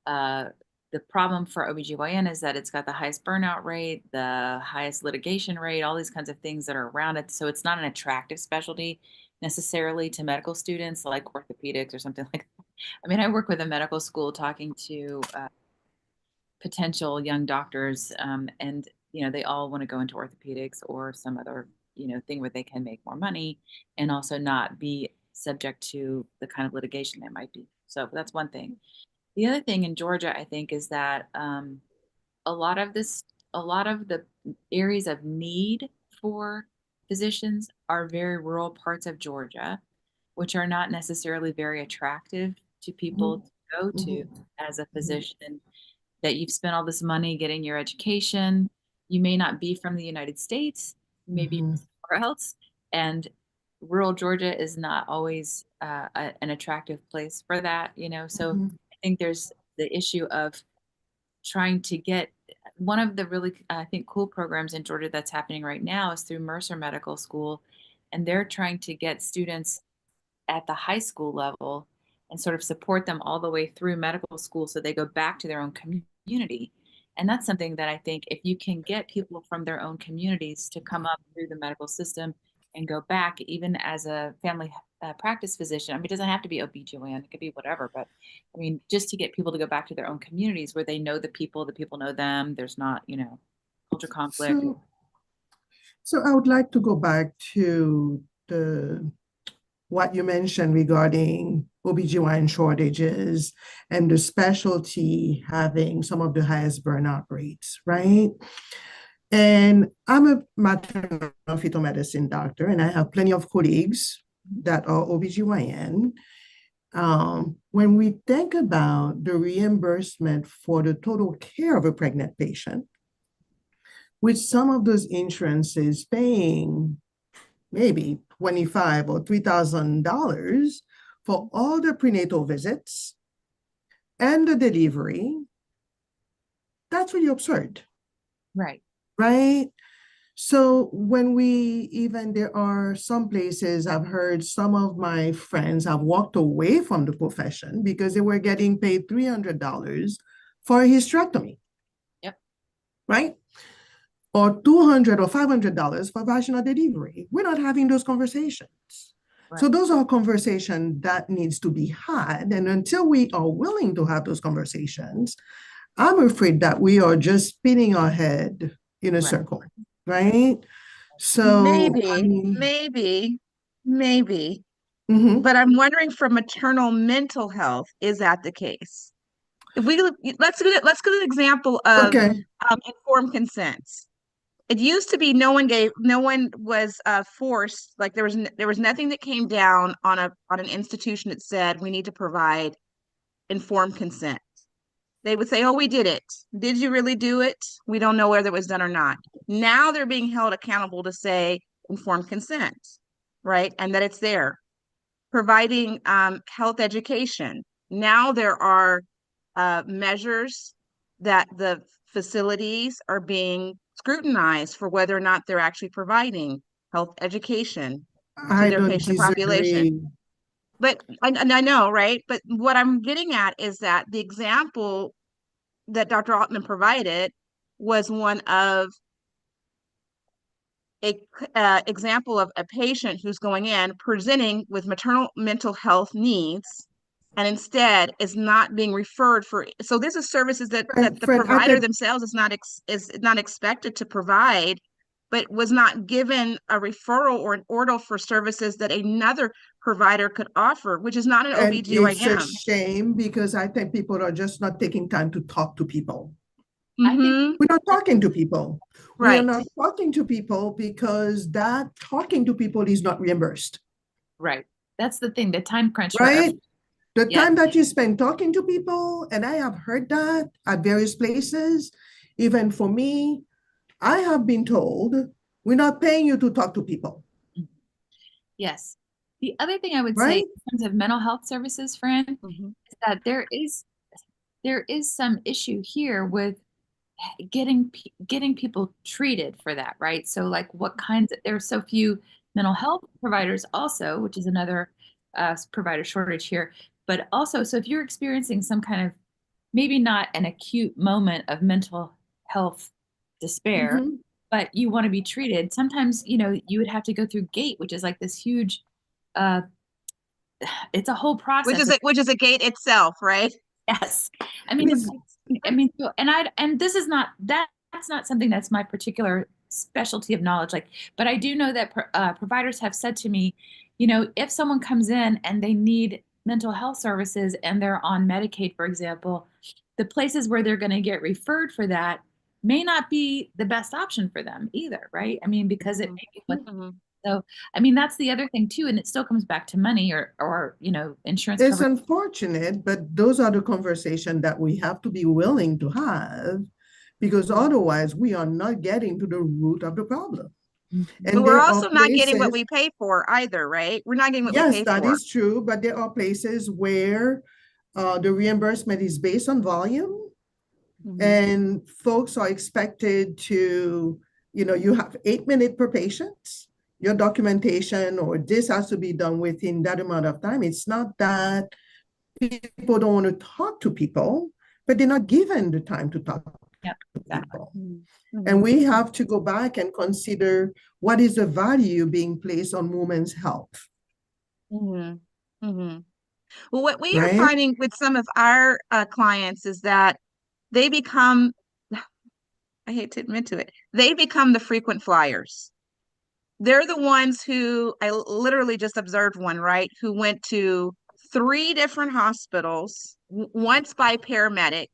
[SPEAKER 4] the problem for OBGYN is that it's got the highest burnout rate, the highest litigation rate, all these kinds of things that are around it. So it's not an attractive specialty necessarily to medical students like orthopedics or something like that. I mean, I work with a medical school talking to potential young doctors, and they all want to go into orthopedics or some other thing where they can make more money and also not be subject to the kind of litigation there might be. So that's one thing. The other thing in Georgia, I think, is that a lot of the areas of need for physicians are very rural parts of Georgia, which are not necessarily very attractive to people to go to as a physician. That you've spent all this money getting your education. You may not be from the United States, you may be from somewhere else, and rural Georgia is not always an attractive place for that. So I think there's the issue of trying to get one of the really, I think, cool programs in Georgia that's happening right now is through Mercer Medical School, and they're trying to get students at the high school level and sort of support them all the way through medical school so they go back to their own community. And that's something that I think if you can get people from their own communities to come up through the medical system and go back, even as a family practice physician, I mean, it doesn't have to be OBGYN, it could be whatever, but I mean, just to get people to go back to their own communities where they know the people know them, there's not, culture conflict.
[SPEAKER 9] So I would like to go back to what you mentioned regarding OBGYN shortages and the specialty having some of the highest burnout rates, right? And I'm a maternal fetal medicine doctor, and I have plenty of colleagues that are OBGYN. When we think about the reimbursement for the total care of a pregnant patient, with some of those insurances paying maybe $25,000 or $3,000 for all the prenatal visits and the delivery, that's really absurd.
[SPEAKER 4] Right.
[SPEAKER 9] Right? So there are some places I've heard some of my friends have walked away from the profession because they were getting paid $300 for a hysterectomy.
[SPEAKER 4] Yep.
[SPEAKER 9] Right? Or $200 or $500 for vaginal delivery. We're not having those conversations. Right. So those are conversations that needs to be had. And until we are willing to have those conversations, I'm afraid that we are just spinning our head in a circle, right? So
[SPEAKER 1] Maybe. But I'm wondering for maternal mental health, is that the case? Let's get an example of informed consents. It used to be no one was forced, like there was nothing that came down on an institution that said we need to provide informed consent. They would say, oh, we did it. Did you really do it? We don't know whether it was done or not. Now they're being held accountable to say informed consent, right? And that it's there. Providing health education. Now there are measures that the facilities are being scrutinized for whether or not they're actually providing health education to their patient population. But I know, right? But what I'm getting at is that the example that Dr. Altman provided was one of a example of a patient who's going in presenting with maternal mental health needs, and instead is not being referred for. So this is services that the
[SPEAKER 9] Fred, I
[SPEAKER 1] provider
[SPEAKER 9] think
[SPEAKER 1] themselves is not expected to provide, but was not given a referral or an order for services that another provider could offer, which is not an
[SPEAKER 9] and it's a
[SPEAKER 1] OBGYN.
[SPEAKER 9] shame because I think people are just not taking time to talk to people.
[SPEAKER 4] I think
[SPEAKER 1] Mhm.
[SPEAKER 9] We're not talking to people. We are
[SPEAKER 1] Right.
[SPEAKER 9] not talking to people because that talking to people is not reimbursed,
[SPEAKER 4] right. That's the thing, the time crunch for
[SPEAKER 9] right? The
[SPEAKER 4] Yeah.
[SPEAKER 9] time that you spend talking to people, and I have heard that at various places, even for me, I have been told, we're not paying you to talk to people,
[SPEAKER 4] Yes. The other thing I would say
[SPEAKER 9] right?
[SPEAKER 4] in terms of mental health services, Fran,
[SPEAKER 1] Mhm.
[SPEAKER 4] is that there is some issue here with getting people treated for that, right? So like what kinds of, there are so few mental health providers also, which is another provider shortage here, but also, so if you're experiencing some kind of, maybe not an acute moment of mental health despair,
[SPEAKER 9] Mhm.
[SPEAKER 4] but you want to be treated, sometimes, you know, you would have to go through GATE, which is like this huge, uh, it's a whole process.
[SPEAKER 1] Which is a gate itself, right?
[SPEAKER 4] Yes. I mean,
[SPEAKER 9] Please.
[SPEAKER 4] so, and this is not, that's not something that's my particular specialty of knowledge. Like, but I do know that providers have said to me, you know, if someone comes in and they need mental health services and they're on Medicaid, for example, the places where they're going to get referred for that may not be the best option for them either, right? I mean, because it may be what,
[SPEAKER 1] Mhm.
[SPEAKER 4] so, I mean, that's the other thing too, and it still comes back to money or you know, insurance
[SPEAKER 9] It's
[SPEAKER 4] coverage.
[SPEAKER 9] unfortunate, but those are the conversations that we have to be willing to have because otherwise we are not getting to the root of the problem.
[SPEAKER 4] Mhm.
[SPEAKER 1] But
[SPEAKER 9] And
[SPEAKER 1] we're
[SPEAKER 9] there are
[SPEAKER 1] also not getting what
[SPEAKER 9] places,
[SPEAKER 1] we pay for either, right? We're not getting what we
[SPEAKER 9] yes,
[SPEAKER 1] pay
[SPEAKER 9] that
[SPEAKER 1] for.
[SPEAKER 9] is true, but there are places where the reimbursement is based on volume
[SPEAKER 1] Mhm.
[SPEAKER 9] and folks are expected to, you have 8 minutes per patient, your documentation or this has to be done within that amount of time. It's not that people don't want to talk to people, but they're not given the time to talk
[SPEAKER 4] Yep,
[SPEAKER 9] to
[SPEAKER 4] exactly.
[SPEAKER 9] people.
[SPEAKER 1] Mhm.
[SPEAKER 9] And we have to go back and consider what is the value being placed on women's health,
[SPEAKER 1] Mhm. Mhm. Well, what we are
[SPEAKER 9] right?
[SPEAKER 1] finding with some of our clients is that they become, I hate to admit to it, they become the frequent flyers. They're the ones who, I literally just observed one, right, who went to 3 different hospitals, once by paramedic,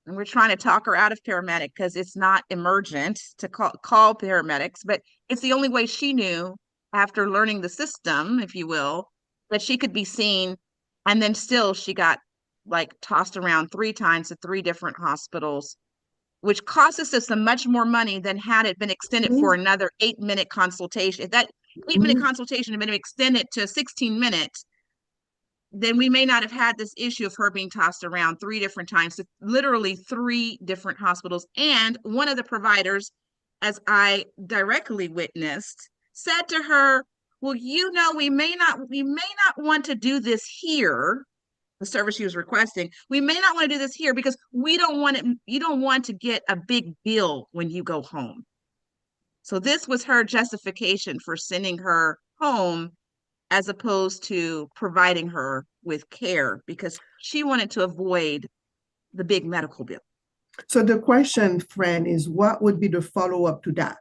[SPEAKER 1] and we're trying to talk her out of paramedic because it's not emergent to call paramedics, but it's the only way she knew after learning the system, if you will, that she could be seen. And then still she got like tossed around 3 times to 3 different hospitals, which cost the system much more money than had it been extended for another 8-minute consultation. If that 8-minute consultation had been extended to 16 minutes, then we may not have had this issue of her being tossed around 3 different times, literally 3 different hospitals. And one of the providers, as I directly witnessed, said to her, well, you know, we may not want to do this here, the service she was requesting. We may not want to do this here because we don't want it, you don't want to get a big bill when you go home. So this was her justification for sending her home as opposed to providing her with care because she wanted to avoid the big medical bill.
[SPEAKER 9] So the question, Fran, is what would be the follow-up to that?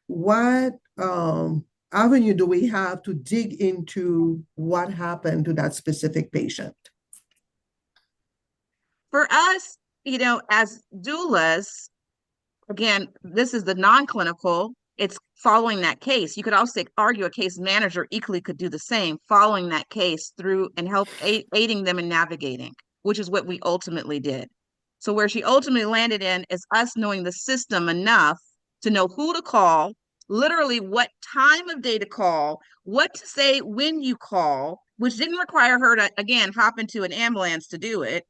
[SPEAKER 9] What avenue do we have to dig into what happened to that specific patient?
[SPEAKER 1] For us, you know, as doulas, again, this is the non-clinical, it's following that case. You could also argue a case manager equally could do the same, following that case through and aiding them in navigating, which is what we ultimately did. So where she ultimately landed in is us knowing the system enough to know who to call, literally what time of day to call, what to say when you call, which didn't require her to, again, hop into an ambulance to do it,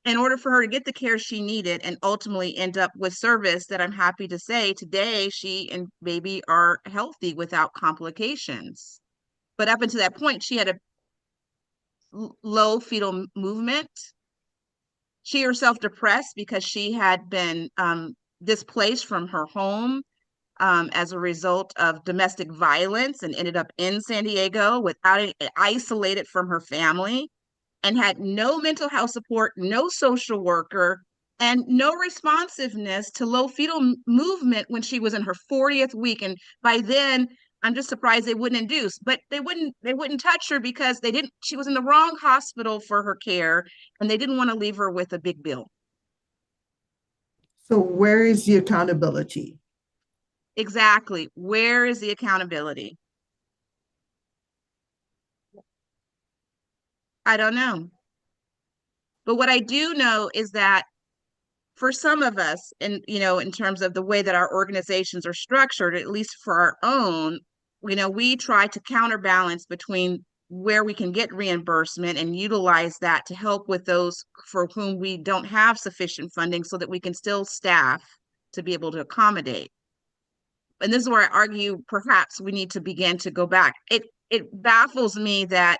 [SPEAKER 1] in order for her to get the care she needed and ultimately end up with service that I'm happy to say today she and baby are healthy without complications. But up until that point, she had a low fetal movement. she herself depressed because she had been displaced from her home as a result of domestic violence and ended up in San Diego isolated from her family, and had no mental health support, no social worker, and no responsiveness to low fetal movement when she was in her 40th week. And by then, I'm just surprised they wouldn't induce, but they wouldn't touch her because she was in the wrong hospital for her care, and they didn't want to leave her with a big bill.
[SPEAKER 9] So where is the accountability?
[SPEAKER 1] Exactly. Where is the accountability? I don't know. But what I do know is that for some of us, and in terms of the way that our organizations are structured, at least for our own, we try to counterbalance between where we can get reimbursement and utilize that to help with those for whom we don't have sufficient funding, so that we can still staff to be able to accommodate. And this is where I argue perhaps we need to begin to go back. It baffles me that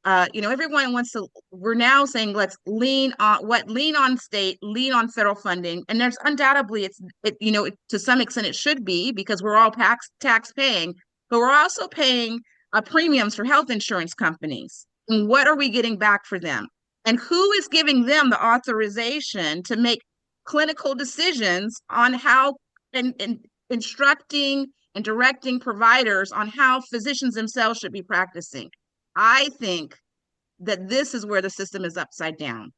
[SPEAKER 1] everyone we're now saying let's lean on state, lean on federal funding. And there's undoubtedly to some extent it should be, because we're all tax paying, but we're also paying premiums for health insurance companies. And what are we getting back for them? And who is giving them the authorization to make clinical decisions on how and instructing and directing providers on how physicians themselves should be practicing? I think that this is where the system is upside down.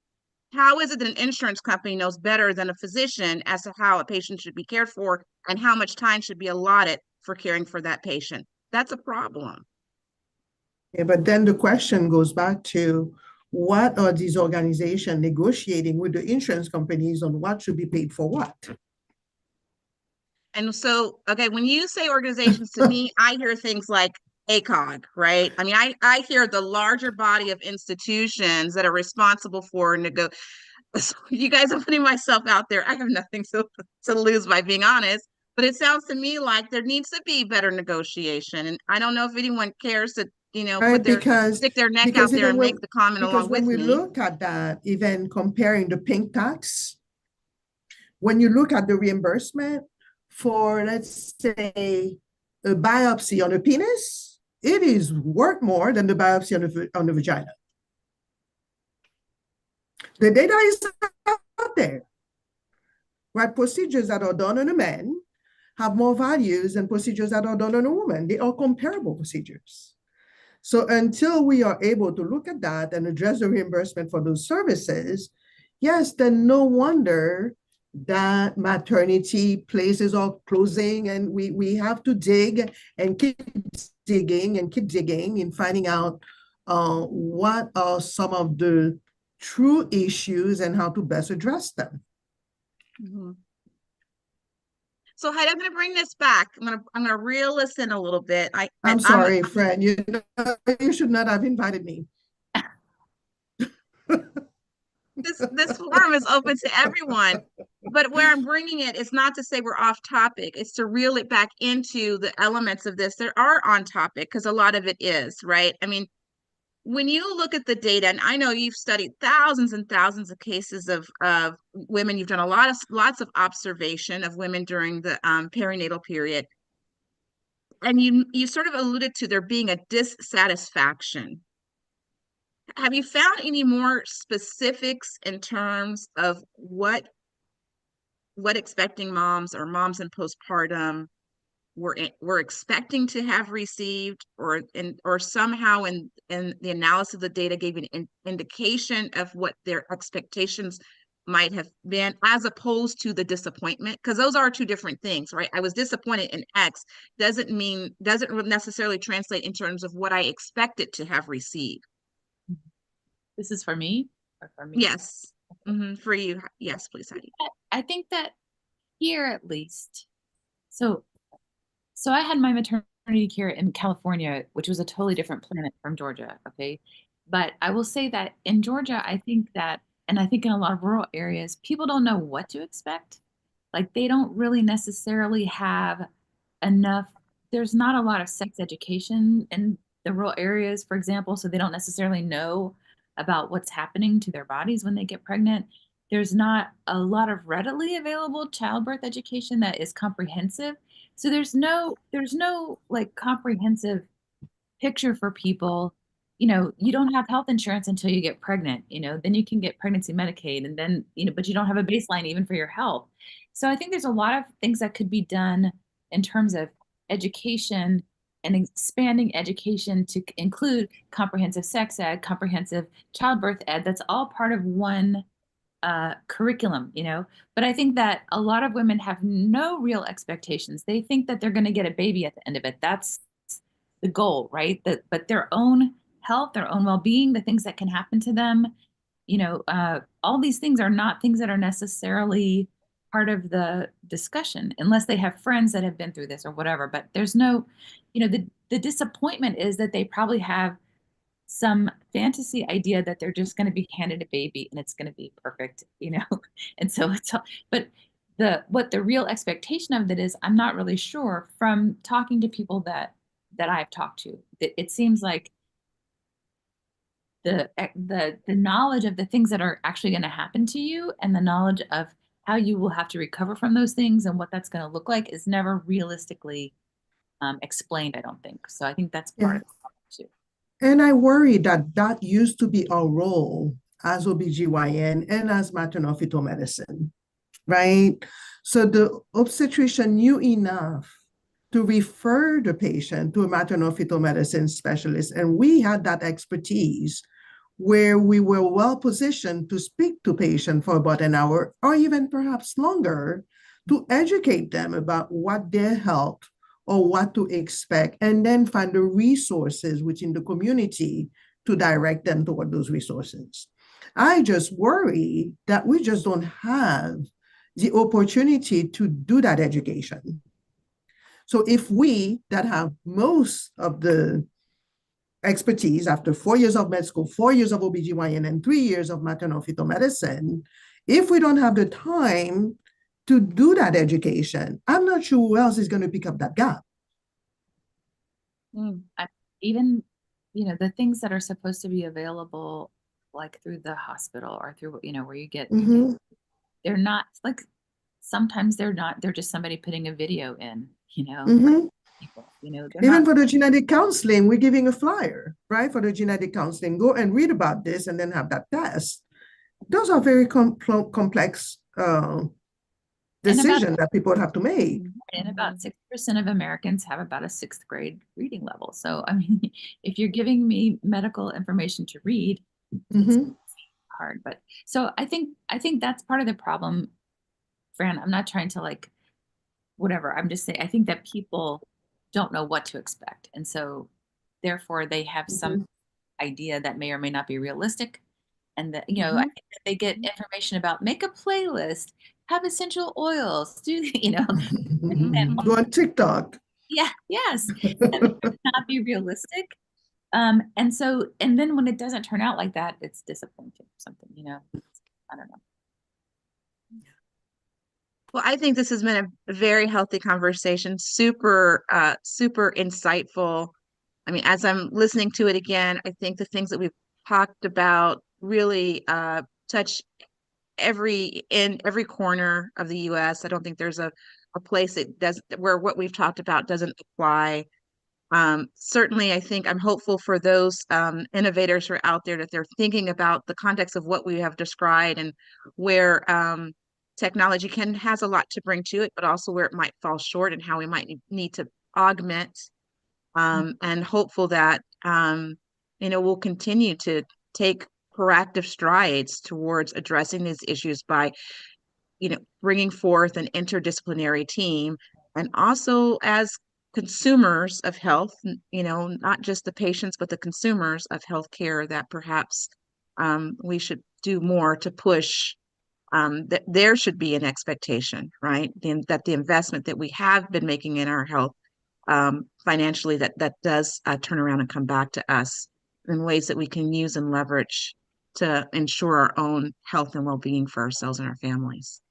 [SPEAKER 1] How is it that an insurance company knows better than a physician as to how a patient should be cared for and how much time should be allotted for caring for that patient? That's a problem.
[SPEAKER 9] Yeah, but then the question goes back to, what are these organizations negotiating with the insurance companies on what should be paid for what?
[SPEAKER 1] And so, okay, when you say organizations, to me, I hear things like ACOG, right? I mean, I hear the larger body of institutions that are responsible for you guys are putting myself out there. I have nothing to lose by being honest, but it sounds to me like there needs to be better negotiation. And I don't know if anyone cares to,
[SPEAKER 9] Right,
[SPEAKER 1] stick their neck out there and make the comment along with me.
[SPEAKER 9] Because when we look at that, even comparing the pink tax, when you look at the reimbursement for, let's say, a biopsy on a penis, it is worth more than the biopsy on the vagina. The data is out there. Right? Procedures that are done on a man have more values than procedures that are done on a woman. They are comparable procedures. So until we are able to look at that and address the reimbursement for those services, yes, then no wonder that maternity places are closing, and we have to dig and keep digging and finding out what are some of the true issues and how to best address them.
[SPEAKER 1] Mm-hmm. So Heidi, I'm going to bring this back. I'm going to reel this in a little bit.
[SPEAKER 9] I'm sorry, Fran. You should not have invited me.
[SPEAKER 1] This forum is open to everyone, but where I'm bringing it is not to say we're off topic. It's to reel it back into the elements of this that are on topic, because a lot of it is, right? I mean, when you look at the data, and I know you've studied thousands and thousands of cases of women, you've done lots of observation of women during the perinatal period, and you sort of alluded to there being a dissatisfaction. Have you found any more specifics in terms of what expecting moms or moms in postpartum were expecting to have received, or somehow in the analysis of the data gave an indication of what their expectations might have been, as opposed to the disappointment? Because those are two different things, right? I was disappointed in X doesn't necessarily translate in terms of what I expected to have received.
[SPEAKER 4] This is for me or for me?
[SPEAKER 1] Yes. Mm-hmm. For you. Yes, please, Heidi.
[SPEAKER 4] I think that here at least, so I had my maternity care in California, which was a totally different planet from Georgia. Okay. But I will say that in Georgia, I think that, and I think in a lot of rural areas, people don't know what to expect. Like they don't really necessarily have enough. There's not a lot of sex education in the rural areas, for example, so they don't necessarily know about what's happening to their bodies when they get pregnant. there's not a lot of readily available childbirth education that is comprehensive. So there's no like comprehensive picture for people. You know, you don't have health insurance until you get pregnant, you know, then you can get pregnancy Medicaid, and then, you know, but you don't have a baseline even for your health. So I think there's a lot of things that could be done in terms of education and expanding education to include comprehensive sex ed, comprehensive childbirth ed. That's all part of one curriculum, you know. But I think that a lot of women have no real expectations. They think that they're going to get a baby at the end of it. That's the goal, right? But their own health, their own well-being, the things that can happen to them, you know, all these things are not things that are necessarily part of the discussion unless they have friends that have been through this or whatever. But there's no, you know, the disappointment is that they probably have some fantasy idea that they're just going to be handed a baby and it's going to be perfect, you know. And so it's, but what the real expectation of it is, I'm not really sure from talking to people that I've talked to. It seems like the knowledge of the things that are actually going to happen to you and the knowledge of how you will have to recover from those things and what that's going to look like is never realistically explained, I don't think. So I think that's part of the problem too.
[SPEAKER 9] And I worry that that used to be our role as OBGYN and as maternal-fetal medicine, right? So the obstetrician knew enough to refer the patient to a maternal-fetal medicine specialist. And we had that expertise where we were well positioned to speak to patients for about an hour or even perhaps longer to educate them about what their health or what to expect, and then find the resources within the community to direct them toward those resources. I just worry that we just don't have the opportunity to do that education. So if we that have most of the expertise after 4 years of med school, 4 years of OBGYN, and 3 years of maternal-fetal medicine, if we don't have the time to do that education, I'm not sure who else is going to pick up that gap.
[SPEAKER 4] Even, you know, the things that are supposed to be available, like through the hospital or through, you know, where you get, they're not, like, sometimes they're not, they're just somebody putting a video in, you know, people, you know,
[SPEAKER 9] even for the genetic counseling, we're giving a flyer, right? For the genetic counseling, go and read about this and then have that test. Those are very complex decisions that people have to make.
[SPEAKER 4] And about 6% of Americans have about a 6th grade reading level. So, I mean, if you're giving me medical information to read, it's hard. But so I think that's part of the problem, Fran. I'm not trying to like, whatever. I'm just saying, I think that people don't know what to expect. And so therefore they have some idea that may or may not be realistic. And that, you know, I think that they get information about make a playlist, have essential oils, do, you know,
[SPEAKER 9] go on TikTok.
[SPEAKER 4] Yeah, yes. That may not be realistic. And so, and then when it doesn't turn out like that, it's disappointing or something, you know. I don't know.
[SPEAKER 1] Well, I think this has been a very healthy conversation, super insightful. I mean, as I'm listening to it again, I think the things that we've talked about really touch in every corner of the US. I don't think there's a place that does where what we've talked about doesn't apply. Certainly, I think I'm hopeful for those innovators who are out there that they're thinking about the context of what we have described and where technology has a lot to bring to it, but also where it might fall short and how we might need to augment, and hopeful that you know, we'll continue to take proactive strides towards addressing these issues by, you know, bringing forth an interdisciplinary team, and also as consumers of health, you know, not just the patients, but the consumers of healthcare, that perhaps we should do more to push that there should be an expectation, right? That the investment that we have been making in our health financially, that does turn around and come back to us in ways that we can use and leverage to ensure our own health and well-being for ourselves and our families.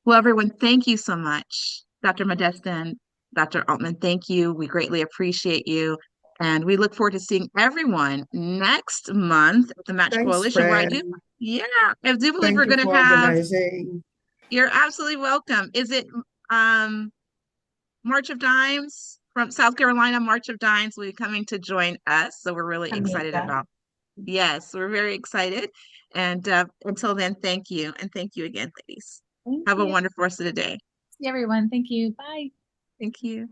[SPEAKER 1] Well, everyone, thank you so much. Dr. Modesta and Dr. Altman, thank you. We greatly appreciate you. And we look forward to seeing everyone next month at the Match
[SPEAKER 9] Thanks,
[SPEAKER 1] Coalition, where I
[SPEAKER 9] Fran.
[SPEAKER 1] do, yeah, I do believe
[SPEAKER 9] Thank
[SPEAKER 1] we're
[SPEAKER 9] you
[SPEAKER 1] going
[SPEAKER 9] for
[SPEAKER 1] to have,
[SPEAKER 9] organizing.
[SPEAKER 1] you're absolutely welcome. Is it March of Dimes from South Carolina? March of Dimes will be coming to join us. So we're really excited
[SPEAKER 3] Amazing.
[SPEAKER 1] about, yes, we're very excited. And until then, thank you. And thank you again, ladies.
[SPEAKER 4] Thank
[SPEAKER 1] Have a
[SPEAKER 4] you.
[SPEAKER 1] wonderful rest of the day.
[SPEAKER 4] See everyone. Thank you. Bye.
[SPEAKER 1] Thank you.